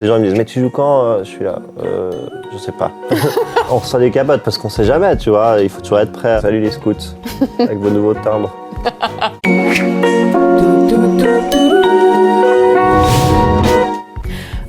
Les gens me disent, mais tu joues quand? Je suis là, je sais pas. On reçoit des capotes parce qu'on sait jamais, tu vois, il faut toujours être prêt. Salut les scouts, avec vos nouveaux timbres.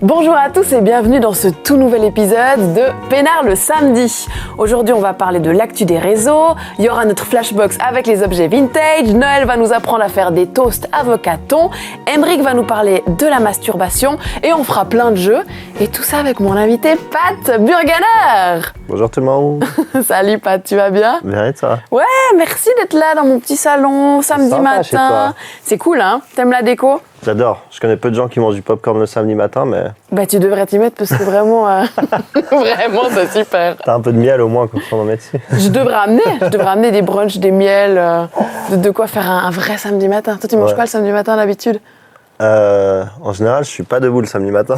Bonjour à tous et bienvenue dans ce tout nouvel épisode de Pénard le samedi. Aujourd'hui, on va parler de l'actu des réseaux, il y aura notre flashbox avec les objets vintage, Noël va nous apprendre à faire des toasts avocat thon, Emric va nous parler de la masturbation et on fera plein de jeux. Et tout ça avec mon invité Pat Burgener. Bonjour tout le monde. Salut Pat, tu vas bien? Bien et toi? Ouais, merci d'être là dans mon petit salon samedi sympa chez matin. toi. C'est cool, hein? T'aimes la déco? J'adore. Je connais peu de gens qui mangent du popcorn le samedi matin, mais Bah tu devrais t'y mettre parce que vraiment, vraiment c'est super. t'as un peu de miel au moins quand on en met dessus. Je devrais amener des brunchs, des miels, de quoi faire un vrai samedi matin. Toi tu manges Ouais. quoi le samedi matin d'habitude? En général, je suis pas debout le samedi matin.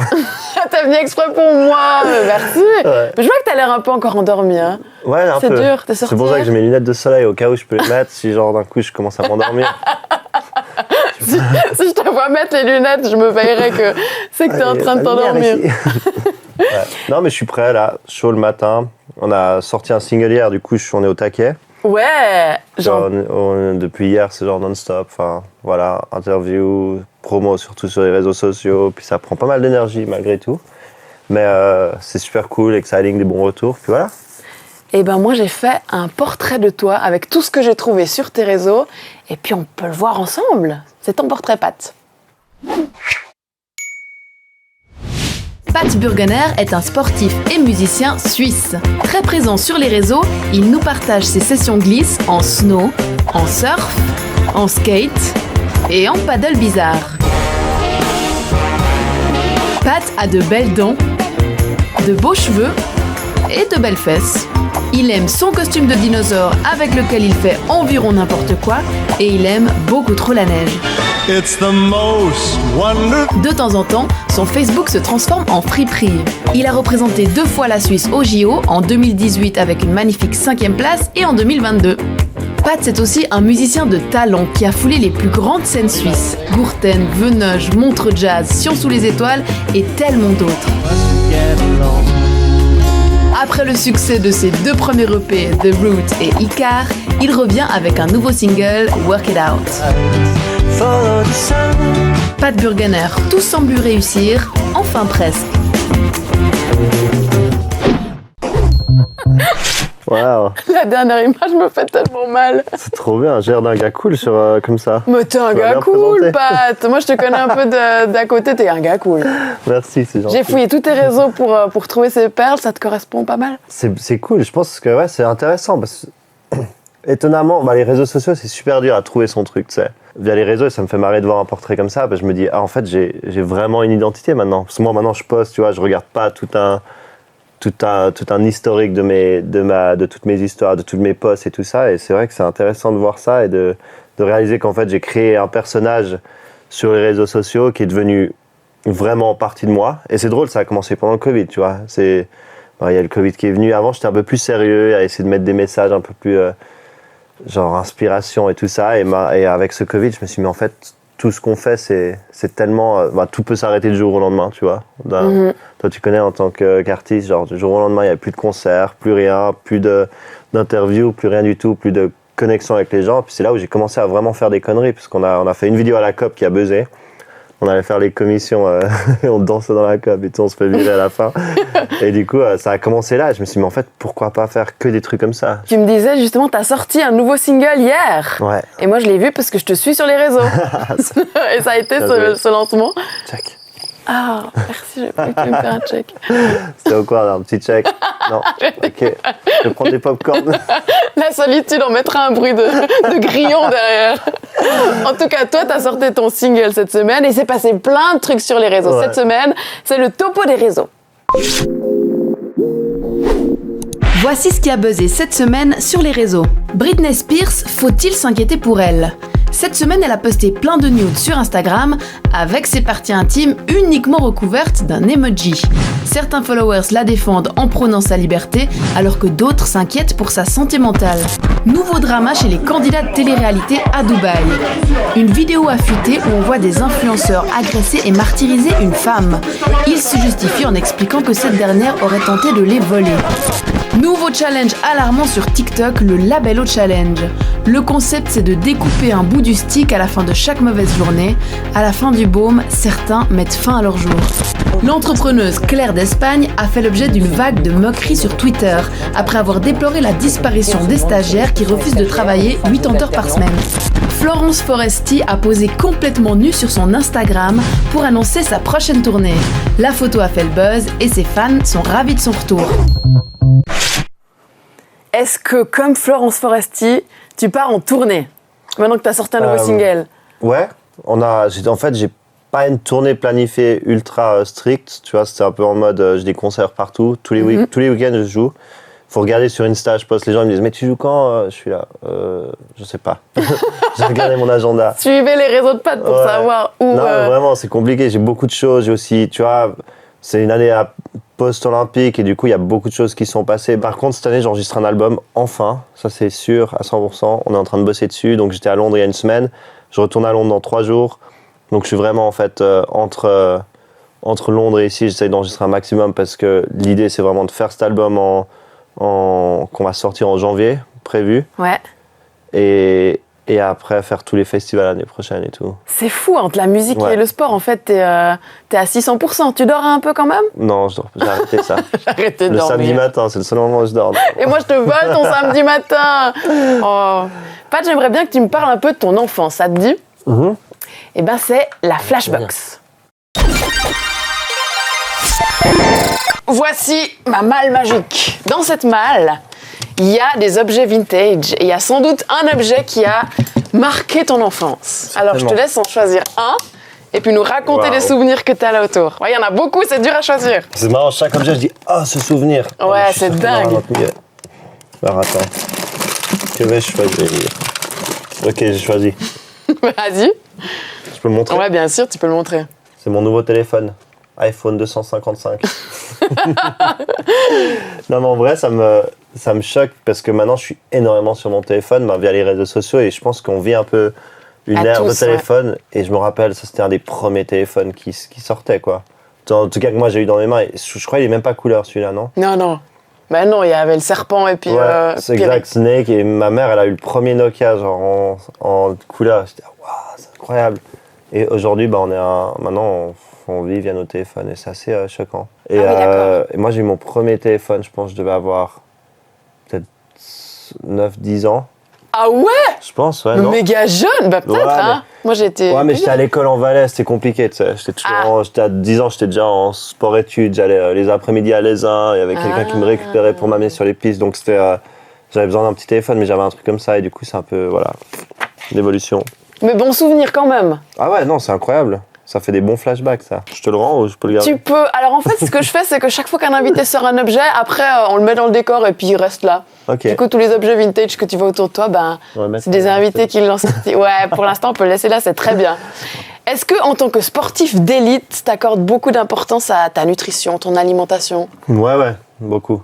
T'as venu exprès pour moi, merci. Ouais. Mais je vois que t'as l'air un peu encore endormi. Hein. Ouais, un C'est peu. dur, t'es sorti C'est pour ça que hier j'ai mes lunettes de soleil au cas où je peux les mettre si genre d'un coup je commence à m'endormir. Si je te vois mettre les lunettes, je me veillerais que c'est que t'es en train de t'endormir. Ouais. Non mais je suis prêt là, chaud le matin. On a sorti un single hier, du coup on est au taquet. Ouais, genre, Depuis hier, c'est genre non-stop. Enfin, voilà, interview, promo surtout sur les réseaux sociaux. Puis ça prend pas mal d'énergie malgré tout. Mais c'est super cool, exciting, des bons retours. Puis voilà. et ben moi j'ai fait un portrait de toi avec tout ce que j'ai trouvé sur tes réseaux. Et puis on peut le voir ensemble. C'est ton portrait, Pat. Pat Burgener est un sportif et musicien suisse. Très présent sur les réseaux, il nous partage ses sessions glisse en snow, en surf, en skate et en paddle bizarre. Pat a de belles dents, de beaux cheveux et de belles fesses. Il aime son costume de dinosaure avec lequel il fait environ n'importe quoi et il aime beaucoup trop la neige. It's the most wonderful. De temps en temps, son Facebook se transforme en friperie. Il a représenté 2 fois la Suisse au JO, en 2018 avec une magnifique 5e place et en 2022. Pat, c'est aussi un musicien de talent qui a foulé les plus grandes scènes suisses. Gourten, Venoge, Montreux Jazz, Sion sous les étoiles et tellement d'autres. Après le succès de ses 2 premiers EP, The Root et Icar, il revient avec un nouveau single, Work It Out. Pat Burgener, tout semble lui réussir, enfin presque. Waouh, La dernière image me fait tellement mal. c'est trop bien. J'ai l'air d'un gars cool sur, comme ça. Mais t'es un Tu m'as gars bien cool, présenté. Pat. Moi, je te connais un peu d'à côté, t'es un gars cool. Merci, c'est gentil. J'ai fouillé tous tes réseaux pour trouver ces perles, ça te correspond pas mal. C'est cool, je pense que ouais, c'est intéressant parce que étonnamment, les réseaux sociaux, c'est super dur à trouver son truc, tu sais. Via les réseaux, ça me fait marrer de voir un portrait comme ça, parce que je me dis, en fait, j'ai vraiment une identité maintenant. Parce que moi, maintenant, je poste, tu vois, je regarde pas tout un historique de toutes mes histoires, de toutes mes posts et tout ça. Et c'est vrai que c'est intéressant de voir ça et de réaliser qu'en fait, j'ai créé un personnage sur les réseaux sociaux qui est devenu vraiment partie de moi. Et c'est drôle, ça a commencé pendant le Covid, tu vois. Il y a le Covid qui est venu. Avant, j'étais un peu plus sérieux, à essayer de mettre des messages un peu plus genre inspiration et tout ça. Et avec ce Covid, je me suis dit, mais en fait, tout ce qu'on fait, c'est tellement... tout peut s'arrêter du jour au lendemain, tu vois. Toi, tu connais en tant qu'artiste, genre du jour au lendemain, il n'y avait plus de concerts, plus rien, plus d'interviews, plus rien du tout, plus de connexion avec les gens. Puis c'est là où j'ai commencé à vraiment faire des conneries, parce qu'on a fait une vidéo à la COP qui a buzzé. On allait faire les commissions, et on dansait dans la COP et tout, on se fait virer à la fin. Et du coup, ça a commencé là. Je me suis dit, mais en fait, pourquoi pas faire que des trucs comme ça? Tu me disais justement, t'as sorti un nouveau single hier. Ouais, Et moi, je l'ai vu parce que je te suis sur les réseaux. Et ça a été ce lancement. check. Ah, merci, j'ai pas que tu me faire un check. C'est au quoi, là, un petit check? Non, ok. Je vais prendre des popcorn. La solitude, on mettra un bruit de grillon derrière. En tout cas, toi, t'as sorti ton single cette semaine et c'est passé plein de trucs sur les réseaux. Ouais. Cette semaine, c'est le topo des réseaux. Voici ce qui a buzzé cette semaine sur les réseaux. Britney Spears, faut-il s'inquiéter pour elle? Cette semaine, elle a posté plein de nudes sur Instagram avec ses parties intimes uniquement recouvertes d'un emoji. Certains followers la défendent en prônant sa liberté, alors que d'autres s'inquiètent pour sa santé mentale. Nouveau drama chez les candidats de télé-réalité à Dubaï. Une vidéo a fuité où on voit des influenceurs agresser et martyriser une femme. Ils se justifient en expliquant que cette dernière aurait tenté de les voler. Nouveau challenge alarmant sur TikTok, le Labello Challenge. Le concept, c'est de découper un bout du stick à la fin de chaque mauvaise journée. À la fin du baume, certains mettent fin à leur jour. L'entrepreneuse Claire d'Espagne a fait l'objet d'une vague de moqueries sur Twitter après avoir déploré la disparition des stagiaires qui refusent de travailler 80 heures par semaine. Florence Foresti a posé complètement nue sur son Instagram pour annoncer sa prochaine tournée. La photo a fait le buzz et ses fans sont ravis de son retour. Est-ce que, comme Florence Foresti, tu pars en tournée maintenant que tu as sorti un nouveau single? Ouais, j'ai pas une tournée planifiée ultra stricte, tu vois, c'était un peu en mode j'ai des concerts partout, tous les week-ends je joue. Faut regarder sur Insta, je poste, les gens ils me disent mais tu joues quand? Je suis là, je sais pas. J'ai regardé mon agenda. Suivez les réseaux de Pat pour savoir où. Non, vraiment, c'est compliqué, j'ai beaucoup de choses, j'ai aussi, tu vois, c'est une année post-olympique et du coup il y a beaucoup de choses qui sont passées. Par contre cette année j'enregistre un album, enfin, ça c'est sûr à 100%, on est en train de bosser dessus, donc j'étais à Londres il y a une semaine, je retourne à Londres dans 3 jours, donc je suis vraiment en fait entre Londres et ici, j'essaye d'enregistrer un maximum parce que l'idée c'est vraiment de faire cet album qu'on va sortir en janvier, prévu. Ouais. Et après faire tous les festivals l'année prochaine et tout. C'est fou, entre la musique et le sport, en fait, t'es à 600%. Tu dors un peu quand même? Non, je dors pas, j'ai arrêté ça. J'ai arrêté de le dormir. samedi matin, c'est le seul moment où je dors. Et moi, je te vole ton samedi matin. Oh. Pat, j'aimerais bien que tu me parles un peu de ton enfance, ça te dit? Eh ben, c'est la Flashbox. Voici ma malle magique. Dans cette malle, il y a des objets vintage. Et il y a sans doute un objet qui a marqué ton enfance. Alors, je te laisse en choisir un et puis nous raconter les souvenirs que tu as là autour. Il y en a beaucoup, c'est dur à choisir. C'est marrant, chaque objet, je dis « Ah, ce souvenir !» Ouais, c'est dingue. Alors, attends. Que vais-je choisir? Ok, j'ai choisi. Vas-y. Je peux le montrer? Ouais, bien sûr, tu peux le montrer. C'est mon nouveau téléphone. iPhone 255. Non, mais en vrai, ça me choque parce que maintenant, je suis énormément sur mon téléphone via les réseaux sociaux et je pense qu'on vit un peu une ère de téléphone. Ouais. Et je me rappelle, ça c'était un des premiers téléphones qui sortait, quoi. En tout cas, que moi j'ai eu dans mes mains. Et je crois qu'il est même pas couleur celui-là, non? Non. Ben non, il y avait le serpent et puis. Ouais, c'est exact, Snake. Et ma mère, elle a eu le premier Nokia, genre en couleur. J'étais, waouh, c'est incroyable. Et aujourd'hui, maintenant, on vit via nos téléphones et c'est assez choquant. Et, et moi, j'ai eu mon premier téléphone, je pense que je devais avoir peut-être 9-10 ans. Ah ouais? Je pense, ouais, non? Méga jeune, bah peut-être, hein. Moi, j'étais... Ouais, mais j'étais à l'école en Valais, c'était compliqué, tu sais. J'étais à 10 ans, j'étais déjà en sport-études, j'allais les après-midi à l'ESIN, il y avait quelqu'un qui me récupérait pour m'amener sur les pistes, donc c'était... j'avais besoin d'un petit téléphone, mais j'avais un truc comme ça, et du coup, c'est un peu, voilà, l'évolution. Mais bon souvenir quand même. Ah ouais, non, c'est incroyable. Ça fait des bons flashbacks, ça. Je te le rends ou je peux le garder? Tu peux. Alors en fait, ce que je fais, c'est que chaque fois qu'un invité sort un objet, après, on le met dans le décor et puis il reste là. Okay. Du coup, tous les objets vintage que tu vois autour de toi, c'est des invités qui l'ont sorti. Ouais, pour l'instant, on peut le laisser là, c'est très bien. Est-ce que, en tant que sportif d'élite, t'accordes beaucoup d'importance à ta nutrition, ton alimentation? Ouais, beaucoup.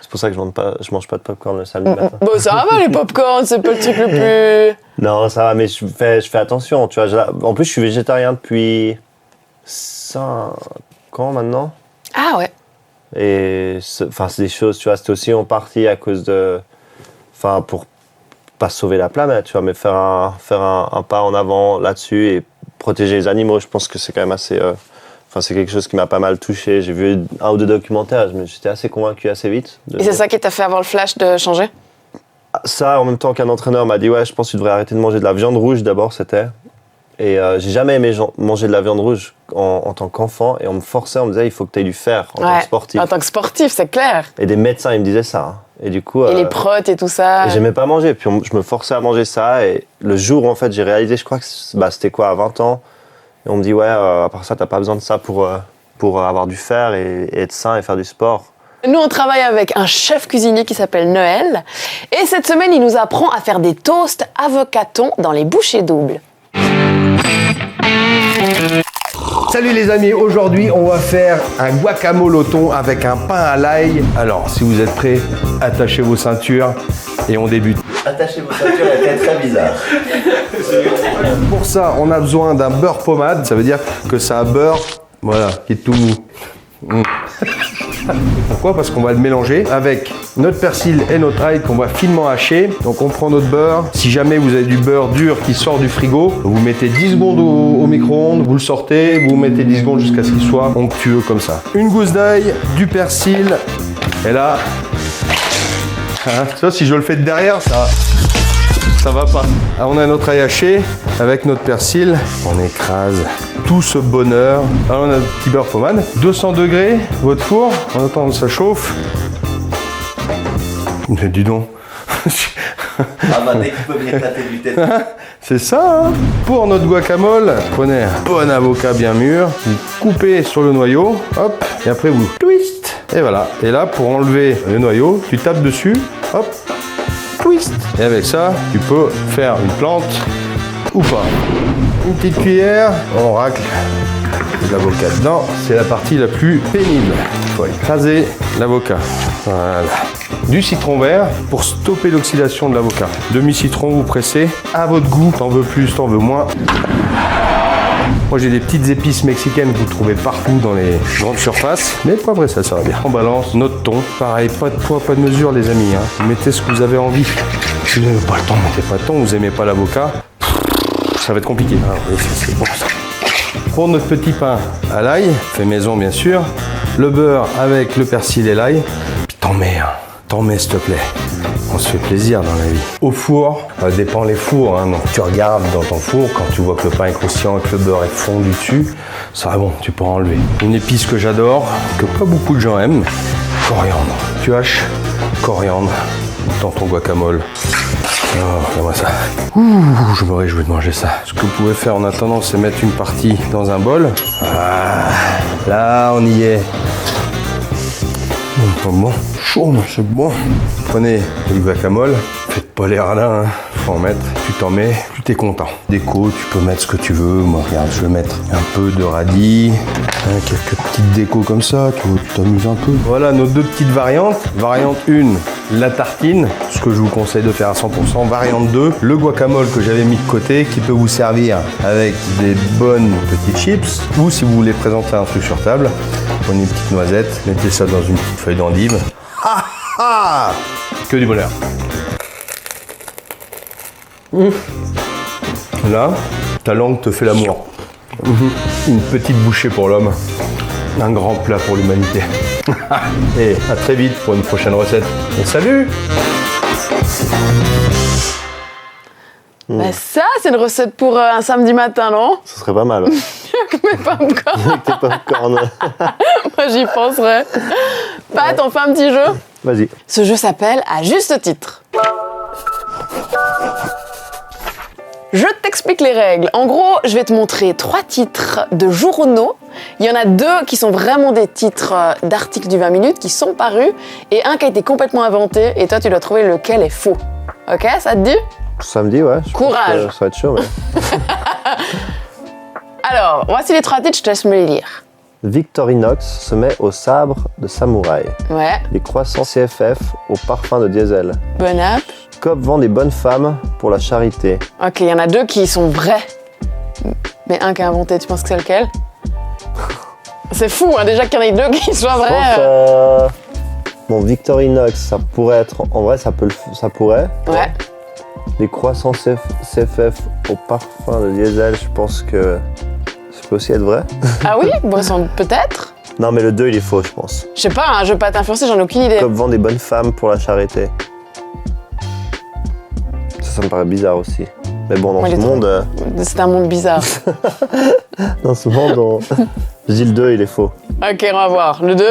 C'est pour ça que je mange pas de popcorn le samedi matin. Bon, ça va les popcorn, c'est pas le truc le plus... Non, ça va, mais je fais attention, tu vois. En plus, je suis végétarien depuis 5 ans maintenant. Ah ouais. Et c'est des choses, tu vois, c'était aussi en partie à cause de... Enfin, pour pas sauver la planète, tu vois, mais faire un pas en avant là-dessus et protéger les animaux, je pense que c'est quand même assez... c'est quelque chose qui m'a pas mal touché. J'ai vu 1 ou 2 documentaires, j'étais assez convaincu assez vite. Et c'est ça qui t'a fait avoir le flash de changer? Ça, en même temps qu'un entraîneur m'a dit « Ouais, je pense que tu devrais arrêter de manger de la viande rouge d'abord, c'était. » Et j'ai jamais aimé manger de la viande rouge en tant qu'enfant. Et on me forçait, on me disait « Il faut que tu aies du fer en tant que sportif. » En tant que sportif, c'est clair. Et des médecins, ils me disaient ça. Hein. Et du coup... Et les protes et tout ça. Et j'aimais pas manger. Puis je me forçais à manger ça. Et le jour où en fait, j'ai réalisé, je crois que c'était quoi, à 20 ans. Et on me dit « Ouais, à part ça, t'as pas besoin de ça pour avoir du fer et être sain et faire du sport. » Nous, on travaille avec un chef cuisinier qui s'appelle Noël. Et cette semaine, il nous apprend à faire des toasts avocatons dans les bouchées doubles. Salut les amis, aujourd'hui on va faire un guacamole au thon avec un pain à l'ail. Alors si vous êtes prêts, attachez vos ceintures et on débute. Attachez vos ceintures, elle est très bizarre. Pour ça, on a besoin d'un beurre pommade, ça veut dire que c'est un beurre, voilà, qui est tout mou. Pourquoi? Parce qu'on va le mélanger avec notre persil et notre ail qu'on va finement hacher. Donc on prend notre beurre. Si jamais vous avez du beurre dur qui sort du frigo, vous mettez 10 secondes au micro-ondes, vous le sortez, vous mettez 10 secondes jusqu'à ce qu'il soit onctueux comme ça. Une gousse d'ail, du persil, et là, hein, ça si je le fais de derrière, ça va pas. Alors, on a notre ail haché avec notre persil, on écrase tout ce bonheur. Alors on a notre petit beurre pommade, 200 degrés, votre four, en attendant que ça chauffe. Mais dis donc. Ah bah dès qu'il peut venir tâter du tête. C'est ça, hein. Pour notre guacamole, prenez un bon avocat bien mûr, vous coupez sur le noyau, hop, et après vous twist. Et voilà. Et là, pour enlever le noyau, tu tapes dessus, hop, twist. Et avec ça, tu peux faire une plante ou pas. Une petite cuillère, on racle de l'avocat dedans. C'est la partie la plus pénible. Il faut écraser l'avocat. Voilà. Du citron vert pour stopper l'oxydation de l'avocat. Demi-citron, vous pressez à votre goût. T'en veux plus, t'en veux moins. Moi j'ai des petites épices mexicaines que vous trouvez partout dans les grandes surfaces. Mais poivré, ça va bien. On balance notre thon. Pareil, pas de poids, pas de mesure les amis. Hein. Vous mettez ce que vous avez envie. Si vous n'avez pas le temps, mettez pas le thon. Vous aimez pas l'avocat, ça va être compliqué. Ah, oui, c'est bon ça. Pour notre petit pain à l'ail, fait maison bien sûr, le beurre avec le persil et l'ail. Puis t'en mets s'il te plaît. On se fait plaisir dans la vie. Au four, ça dépend les fours. Hein. Donc tu regardes dans ton four, quand tu vois que le pain est croustillant et que le beurre est fondu dessus, ça va bon, tu peux enlever. Une épice que j'adore, que pas beaucoup de gens aiment, coriandre. Tu haches coriandre dans ton guacamole. Oh, regarde-moi ça. Ouh, je me réjouis de manger ça. Ce que vous pouvez faire en attendant, c'est mettre une partie dans un bol. Ah, là, on y est. Bon, chaud, c'est bon. Prenez le guacamole, faites pas les radins, hein. Faut en mettre. Tu t'en mets, plus t'es content. Déco, tu peux mettre ce que tu veux. Moi, regarde, je vais mettre un peu de radis, hein, quelques petites décos comme ça. Tu t'amuses un peu. Voilà nos deux petites variantes. Variante 1, la tartine, ce que je vous conseille de faire à 100%. Variante 2, le guacamole que j'avais mis de côté, qui peut vous servir avec des bonnes petites chips. Ou si vous voulez présenter un truc sur table, prenez une petite noisette, mettez ça dans une petite feuille d'endive. Ah ah! Que du bonheur. Là, ta langue te fait l'amour. Une petite bouchée pour l'homme. Un grand plat pour l'humanité. Et à très vite pour une prochaine recette. Et salut! Bah ça, c'est une recette pour un samedi matin, non? Ce serait pas mal. Ouais. Mais pas encore. Avec tes popcorn. Moi, j'y penserais. Pat, on fait un petit jeu? Vas-y. Ce jeu s'appelle À juste titre. Je t'explique les règles. En gros, je vais te montrer 3 titres de journaux. Il y en a 2 qui sont vraiment des titres d'articles du 20 minutes qui sont parus et un qui a été complètement inventé et toi, tu dois trouver lequel est faux. Ok, ça te dit? Samedi, ouais. Courage. Ça va être chaud, mais... Alors, voici les 3 titres, je te laisse me les lire. Victorinox se met au sabre de samouraï. Ouais, Les croissants CFF au parfum de diesel. bonne app. Coop vend des bonnes femmes pour la charité. Ok, il y en a 2 qui sont vrais. Mais un qui est inventé, tu penses que c'est lequel? C'est fou, hein, déjà qu'il y en ait 2 qui soient Je vrais. pense, bon, Victorinox, ça pourrait être... En vrai, ça pourrait. Ouais. Les croissants CFF au parfum de diesel, je pense que ça peut aussi être vrai. Ah oui? Bon, peut-être. Non, mais le 2, il est faux, je pense. Je sais pas, hein, je veux pas t'influencer, j'en ai aucune idée. Coop vend des bonnes femmes pour la charité. Ça me paraît bizarre aussi. Mais bon, dans Ouais, ce les monde... C'est un monde bizarre. Dans ce monde, je dis le 2, il est faux. Ok, on va voir. Le 2.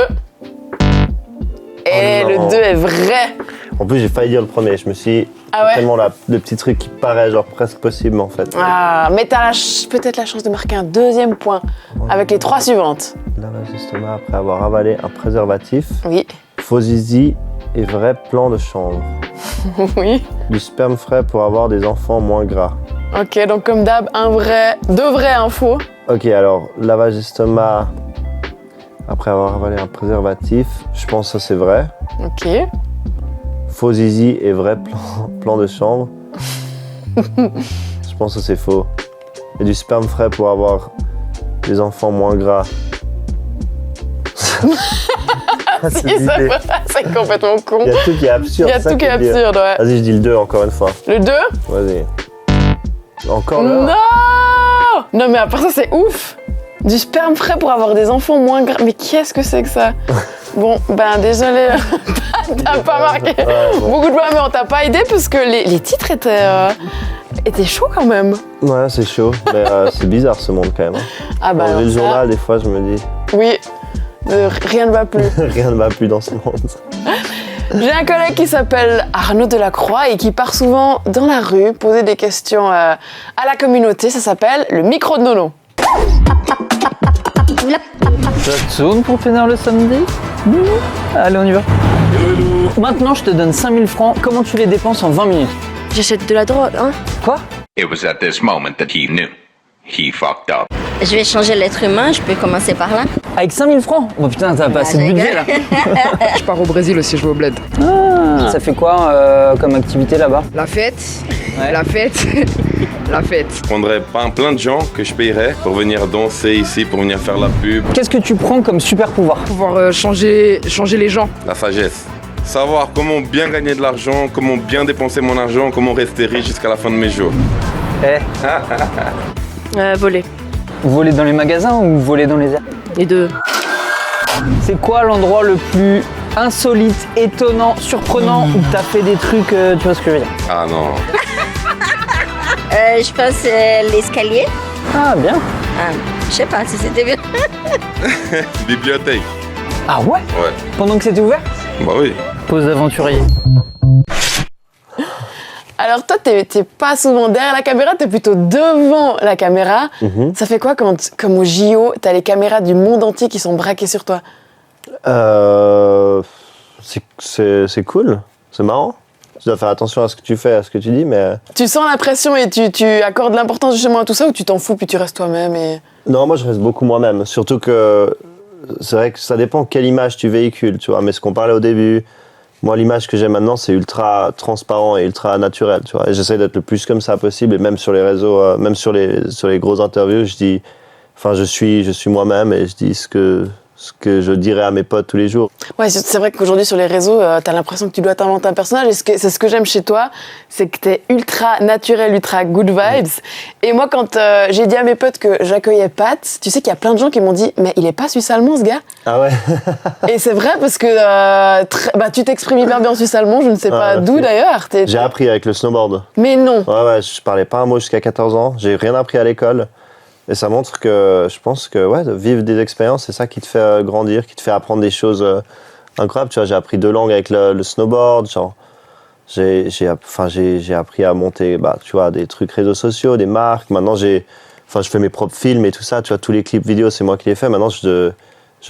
Et Oh non. le 2 est vrai. En plus, j'ai failli dire le premier. Je me suis dit, Ah ouais? tellement là, de petits trucs qui paraissent genre presque possibles en fait. Ah, mais t'as peut-être la chance de marquer un 2e point avec les 3 suivantes. Lavage d'estomac après avoir avalé un préservatif. Oui. Faux zizi et vrai plan de chambre. Oui. Du sperme frais pour avoir des enfants moins gras. Ok, donc comme d'hab, deux vrais, un faux. Ok, alors, lavage d'estomac après avoir avalé un préservatif, je pense que ça c'est vrai. Ok. Faux zizi et vrai plan de chambre. Je pense que c'est faux. Et du sperme frais pour avoir des enfants moins gras. Si, c'est complètement con. Il y a tout qui est absurde. Il y a tout qui est absurde, ouais. Vas-y, je dis le 2 encore une fois. Le 2? Vas-y. Encore le 1. Non! Non, mais après ça, c'est ouf! Du sperme frais pour avoir des enfants moins gras. Mais qu'est-ce que c'est que ça? Bon, ben désolé, t'as pas marqué beaucoup de points, mais on t'a pas aidé parce que les titres étaient chauds quand même. Ouais, c'est chaud. Mais c'est bizarre ce monde quand même. Ah bah. Quand j'ai le journal, des fois, je me dis. Oui, rien ne va plus. Rien ne va plus dans ce monde. J'ai un collègue qui s'appelle Arnaud Delacroix et qui part souvent dans la rue poser des questions à la communauté. Ça s'appelle le micro de Nono. Ça tourne pour Pénard le samedi? Allez, on y va. Maintenant, je te donne 5000 francs. Comment tu les dépenses en 20 minutes? J'achète de la drogue, hein. Quoi? It was at this moment that he knew. He fucked up. Je vais changer l'être humain, je peux commencer par là. Avec 5000 francs? Oh putain, t'as pas assez de budget là. Je pars au Brésil aussi, je vais au bled. Ah, ça fait quoi comme activité là-bas? La fête, Ouais. la fête, la fête. Je prendrais plein de gens que je payerais pour venir danser ici, pour venir faire la pub. Qu'est-ce que tu prends comme super pouvoir? Pouvoir changer les gens. La sagesse. Savoir comment bien gagner de l'argent, comment bien dépenser mon argent, comment rester riche jusqu'à la fin de mes jours. Voler. Voler dans les magasins ou voler dans les airs? Les deux. C'est quoi l'endroit le plus insolite, étonnant, surprenant où t'as fait des trucs, tu vois ce que je veux dire? Ah non. Je pense l'escalier. Ah bien. Ah, je sais pas si c'était bien. Bibliothèque. Ah ouais? Ouais. Pendant que c'était ouvert? Bah oui. Pause d'aventurier. Alors toi, t'es pas souvent derrière la caméra, t'es plutôt devant la caméra. Ça fait quoi quand, comme au JO, t'as les caméras du monde entier qui sont braquées sur toi? C'est cool. C'est marrant. Tu dois faire attention à ce que tu fais, à ce que tu dis, mais... Tu sens la pression et tu accordes l'importance justement à tout ça ou tu t'en fous puis tu restes toi-même et... Non, moi je reste beaucoup moi-même. Surtout que c'est vrai que ça dépend quelle image tu véhicules, tu vois. Mais ce qu'on parlait au début, moi l'image que j'ai maintenant, c'est ultra transparent et ultra naturel, tu vois. Et j'essaie d'être le plus comme ça possible. Et même sur les réseaux, même sur les grosses interviews, je dis... Enfin, je suis moi-même et je dis ce que je dirais à mes potes tous les jours. Ouais, c'est vrai qu'aujourd'hui sur les réseaux, t'as l'impression que tu dois t'inventer un personnage. Et c'est ce que j'aime chez toi, c'est que t'es ultra naturel, ultra good vibes. Et moi, quand j'ai dit à mes potes que j'accueillais Pat, tu sais qu'il y a plein de gens qui m'ont dit « Mais il est pas suisse-allemand, ce gars ?» Ah ouais. Et c'est vrai parce que tu t'exprimes hyper bien en suisse-allemand, je ne sais pas d'où d'ailleurs. J'ai appris avec le snowboard. Mais non. Ouais, je parlais pas un mot jusqu'à 14 ans. J'ai rien appris à l'école. Et ça montre que je pense que de vivre des expériences, c'est ça qui te fait grandir, qui te fait apprendre des choses incroyables. Tu vois, j'ai appris 2 langues avec le snowboard. Genre, j'ai appris à monter, tu vois, des trucs réseaux sociaux, des marques. Maintenant, je fais mes propres films et tout ça. Tu vois, tous les clips vidéo, c'est moi qui les fais. Maintenant, je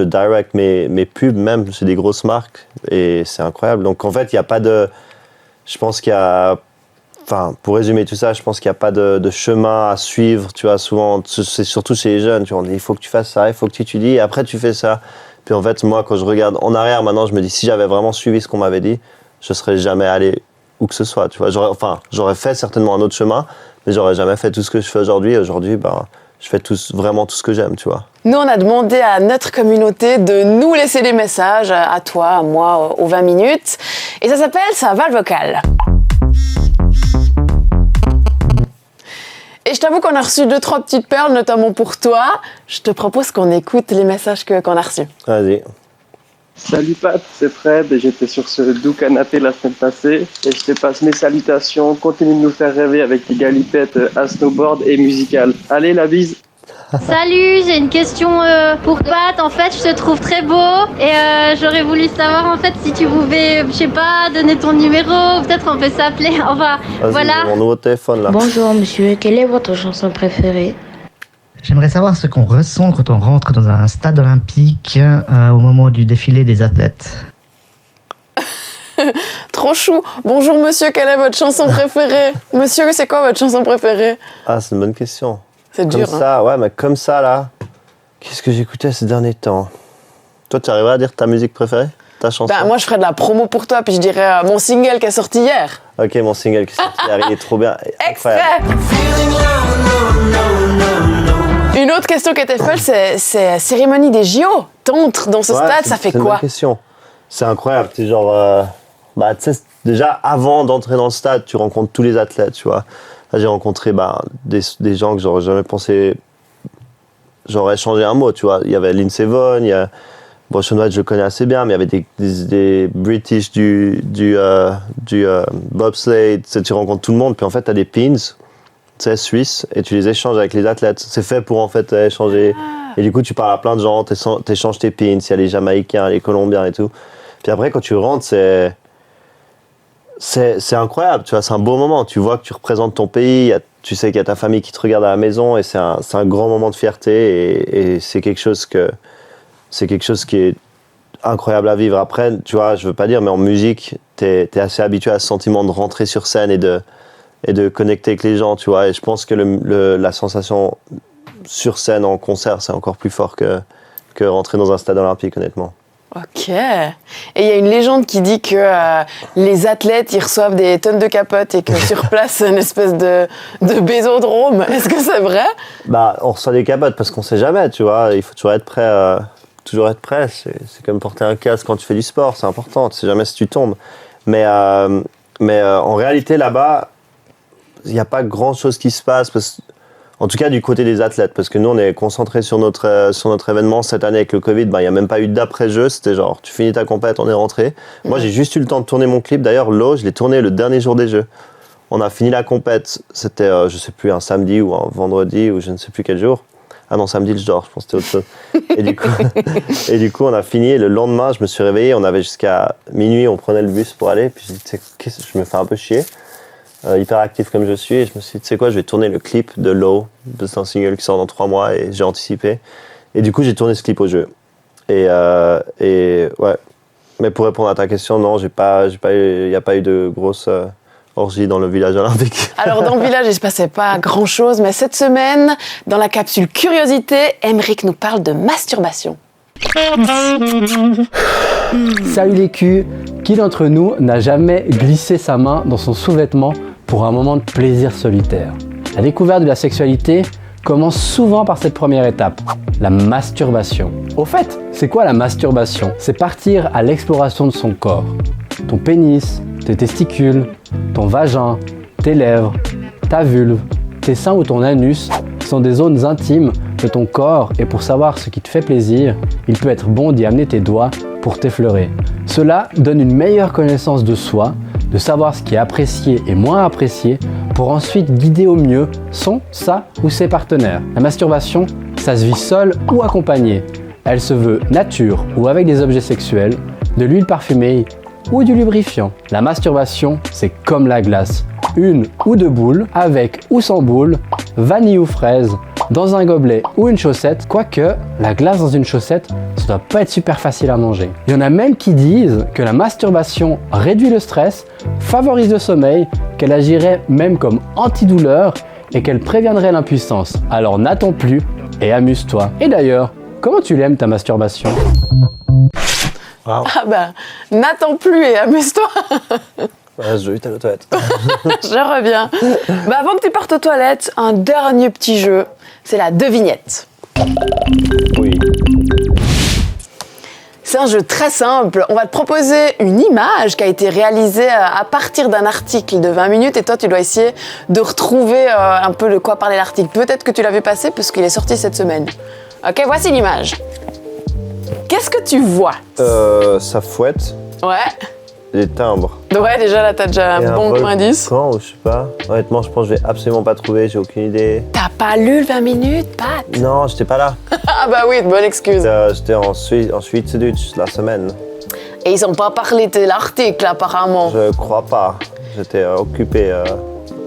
direct mes pubs même. C'est des grosses marques et c'est incroyable. Donc, en fait, il n'y a pas de... Je pense qu'il y a... Enfin, pour résumer tout ça, je pense qu'il n'y a pas de chemin à suivre, tu vois, souvent, c'est surtout chez les jeunes, tu vois, on dit, il faut que tu fasses ça, il faut que tu étudies, et après tu fais ça. Puis en fait, moi, quand je regarde en arrière, maintenant, je me dis, si j'avais vraiment suivi ce qu'on m'avait dit, je ne serais jamais allé où que ce soit, tu vois. J'aurais fait certainement un autre chemin, mais j'aurais jamais fait tout ce que je fais aujourd'hui. Et aujourd'hui, je fais vraiment tout ce que j'aime, tu vois. Nous, on a demandé à notre communauté de nous laisser des messages, à toi, à moi, aux 20 minutes, et ça s'appelle sa valve vocale. Et je t'avoue qu'on a reçu 2-3 petites perles, notamment pour toi. Je te propose qu'on écoute les messages qu'on a reçus. Vas-y. Salut Pat, c'est Fred. J'étais sur ce doux canapé la semaine passée et je te passe mes salutations. Continue de nous faire rêver avec tes galipettes à snowboard et musicales. Allez, la bise. Salut, j'ai une question pour Pat. En fait, je te trouve très beau et j'aurais voulu savoir en fait si tu pouvais, je sais pas, donner ton numéro. Peut-être on peut s'appeler. Enfin, voilà. Mon nouveau téléphone là. Bonjour monsieur, quelle est votre chanson préférée? J'aimerais savoir ce qu'on ressent quand on rentre dans un stade olympique au moment du défilé des athlètes. Trop chou. Bonjour monsieur, quelle est votre chanson préférée? Monsieur, c'est quoi votre chanson préférée? Ah, c'est une bonne question. C'est dur, comme ça, ouais, mais comme ça, là, qu'est-ce que j'écoutais ces derniers temps? Toi, tu arriverais à dire ta musique préférée? Ta chanson? Ben, moi, je ferais de la promo pour toi, puis je dirais mon single qui est sorti hier. Ok, mon single qui est sorti hier, il est trop bien. Extrait. Une autre question qui était folle, c'est cérémonie des JO. T'entres dans ce stade, ça fait c'est quoi? une bonne question. C'est incroyable, c'est genre... tu sais, déjà, avant d'entrer dans le stade, tu rencontres tous les athlètes, tu vois. Là, j'ai rencontré des gens que j'aurais jamais pensé... J'aurais échangé un mot, tu vois. Il y avait Lindsey Vonn, il y a... Bon, Shaun White, je le connais assez bien, mais il y avait des British du bobsleigh, tu sais, tu rencontres tout le monde, puis en fait, tu as des pins, tu sais, suisses, et tu les échanges avec les athlètes. C'est fait pour, en fait, échanger. Et du coup, tu parles à plein de gens, t'échanges tes pins, il y a les Jamaïcains, les Colombiens et tout. Puis après, quand tu rentres, c'est incroyable, tu vois, c'est un beau moment. Tu vois que tu représentes ton pays, tu sais qu'il y a ta famille qui te regarde à la maison, et c'est un grand moment de fierté, et c'est quelque chose qui est incroyable à vivre. Après, tu vois, je veux pas dire, mais en musique, t'es assez habitué à ce sentiment de rentrer sur scène et de connecter avec les gens, tu vois. Et je pense que la sensation sur scène en concert, c'est encore plus fort que rentrer dans un stade olympique, honnêtement. Ok. Et il y a une légende qui dit que les athlètes, ils reçoivent des tonnes de capotes et que sur place, c'est une espèce de bésodrome. Est-ce que c'est vrai? On reçoit des capotes parce qu'on sait jamais, tu vois. Il faut toujours être prêt. C'est comme porter un casque quand tu fais du sport, c'est important, tu sais jamais si tu tombes. Mais en réalité, là-bas, il n'y a pas grand-chose qui se passe, en tout cas du côté des athlètes, parce que nous, on est concentrés sur notre événement. Cette année, avec le Covid, il n'y a même pas eu d'après-jeu, c'était genre, tu finis ta compète, on est rentré. Moi, j'ai juste eu le temps de tourner mon clip. D'ailleurs, L'eau, je l'ai tourné le dernier jour des Jeux. On a fini la compète, c'était, je sais plus, un samedi ou un vendredi, ou je ne sais plus quel jour. Ah non, samedi, je dors, je pense que c'était autre chose. Et du coup, on a fini. Et le lendemain, je me suis réveillé. On avait jusqu'à minuit, on prenait le bus pour aller. Puis je me suis dit, je me fais un peu chier. Hyper actif comme je suis. Et je me suis dit, tu sais quoi, je vais tourner le clip de Low. C'est un single qui sort dans 3 mois et j'ai anticipé. Et du coup, j'ai tourné ce clip au jeu. Et ouais. Mais pour répondre à ta question, non, il n'y a pas eu de grosse orgie dans le village olympique. Alors, dans le village, il ne se passait pas grand-chose, mais cette semaine, dans la capsule Curiosité, Aymeric nous parle de masturbation. Salut les culs, qui d'entre nous n'a jamais glissé sa main dans son sous-vêtement pour un moment de plaisir solitaire? La découverte de la sexualité commence souvent par cette première étape, la masturbation. Au fait, c'est quoi la masturbation? C'est partir à l'exploration de son corps. Ton pénis, tes testicules, ton vagin, tes lèvres, ta vulve, tes seins ou ton anus sont des zones intimes de ton corps et pour savoir ce qui te fait plaisir, il peut être bon d'y amener tes doigts pour t'effleurer. Cela donne une meilleure connaissance de soi, de savoir ce qui est apprécié et moins apprécié pour ensuite guider au mieux sa ou ses partenaires. La masturbation, ça se vit seul ou accompagné. Elle se veut nature ou avec des objets sexuels, de l'huile parfumée ou du lubrifiant. La masturbation, c'est comme la glace. Une ou deux boules, avec ou sans boules, vanille ou fraise, dans un gobelet ou une chaussette. Quoique, la glace dans une chaussette, ça doit pas être super facile à manger. Il y en a même qui disent que la masturbation réduit le stress, favorise le sommeil, qu'elle agirait même comme antidouleur et qu'elle préviendrait l'impuissance. Alors n'attends plus et amuse-toi. Et d'ailleurs, comment tu l'aimes ta masturbation? Wow. Ah bah, n'attends plus et amuse-toi. Ouais, je vais aller aux toilettes. Je reviens. Bah, avant que tu partes aux toilettes, un dernier petit jeu, c'est la devinette. Oui. C'est un jeu très simple. On va te proposer une image qui a été réalisée à partir d'un article de 20 minutes et toi, tu dois essayer de retrouver un peu de quoi parlait l'article. Peut-être que tu l'as vu passer parce qu'il est sorti cette semaine. Ok, voici l'image. Qu'est-ce que tu vois? Ça fouette. Ouais. Des timbres. Ouais, déjà là, t'as déjà un bon indice. Quand ou je sais pas. Honnêtement, je pense que je vais absolument pas trouver, j'ai aucune idée. T'as pas lu le 20 minutes, Pat? Non, j'étais pas là. Ah bah oui, bonne excuse. J'étais en Schweizerdeutsch la semaine. Et ils ont pas parlé de l'article apparemment. Je crois pas. J'étais occupé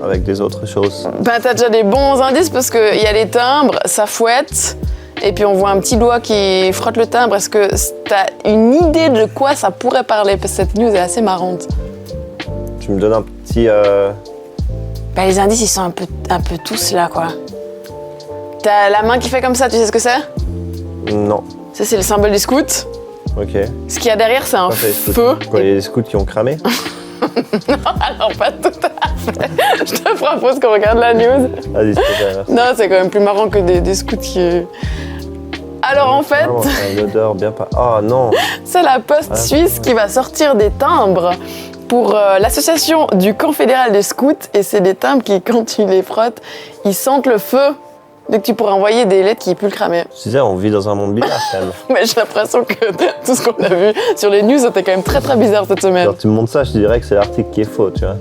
avec des autres choses. Bah t'as déjà des bons indices parce qu'il y a les timbres, ça fouette. Et puis on voit un petit doigt qui frotte le timbre. Est-ce que t'as une idée de quoi ça pourrait parler? Parce que cette news est assez marrante. Tu me donnes un petit... Bah, les indices, ils sont un peu tous là, quoi. T'as la main qui fait comme ça, tu sais ce que c'est? Non. Ça, c'est le symbole des scouts. Ok. Ce qu'il y a derrière, c'est un feu. Quoi, il y a des scouts qui ont cramé? Non, alors pas tout à fait. Je te propose qu'on regarde la news. Vas-y, s'il te plaît, merci. Non, c'est quand même plus marrant que des scouts qui... Alors en fait... Vraiment, c'est une odeur bien pas... Oh non. C'est la Poste suisse qui va sortir des timbres pour l'association du camp fédéral des scouts. Et c'est des timbres qui, quand tu les frottes, ils sentent le feu. Donc tu pourrais envoyer des lettres qui puent le cramer. Je disais, on vit dans un monde bizarre quand même. Mais j'ai l'impression que tout ce qu'on a vu sur les news était quand même très très bizarre cette semaine. Genre, tu me montres ça, je te dirais que c'est l'article qui est faux, tu vois.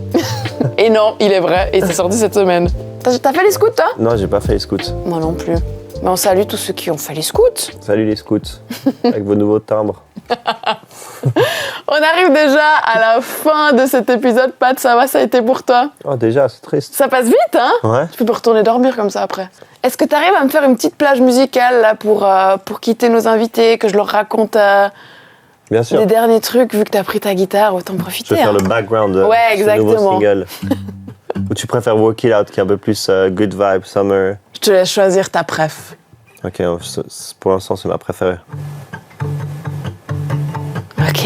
Et non, il est vrai, et c'est sorti cette semaine. T'as fait les scouts, toi? Non, j'ai pas fait les scouts. Moi non plus. Mais on salue tous ceux qui ont fait les scouts. Salut les scouts, avec vos nouveaux timbres. On arrive déjà à la fin de cet épisode. Pat, ça va, ça a été pour toi? Oh déjà, c'est triste. Ça passe vite, hein? Ouais. Tu peux retourner dormir comme ça après. Est-ce que tu arrives à me faire une petite plage musicale là, pour quitter nos invités, que je leur raconte Bien sûr. les derniers trucs, vu que tu as pris ta guitare, autant profiter. Je vais faire le background de Ouais, ce exactement. nouveau single. Ou tu préfères Walk It Out, qui est un peu plus good vibe, summer? Je te laisse choisir ta préf. Ok, pour l'instant, c'est ma préférée. Ok.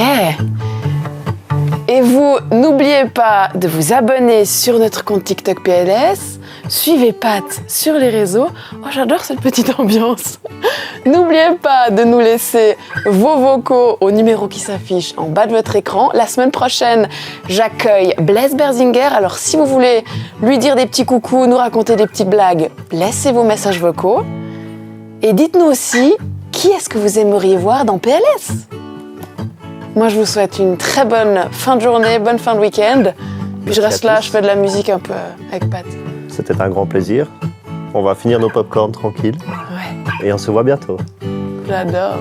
Et vous, n'oubliez pas de vous abonner sur notre compte TikTok PLS. Suivez Pat sur les réseaux. Oh, j'adore cette petite ambiance. N'oubliez pas de nous laisser vos vocaux au numéro qui s'affiche en bas de votre écran. La semaine prochaine, j'accueille Blaise Berzinger. Alors, si vous voulez lui dire des petits coucous, nous raconter des petites blagues, laissez vos messages vocaux. Et dites-nous aussi, qui est-ce que vous aimeriez voir dans PLS? Moi, je vous souhaite une très bonne fin de journée, bonne fin de week-end. Puis je reste là, je fais de la musique un peu avec Pat. C'était un grand plaisir. On va finir nos popcorn tranquilles. Ouais. Et on se voit bientôt. J'adore.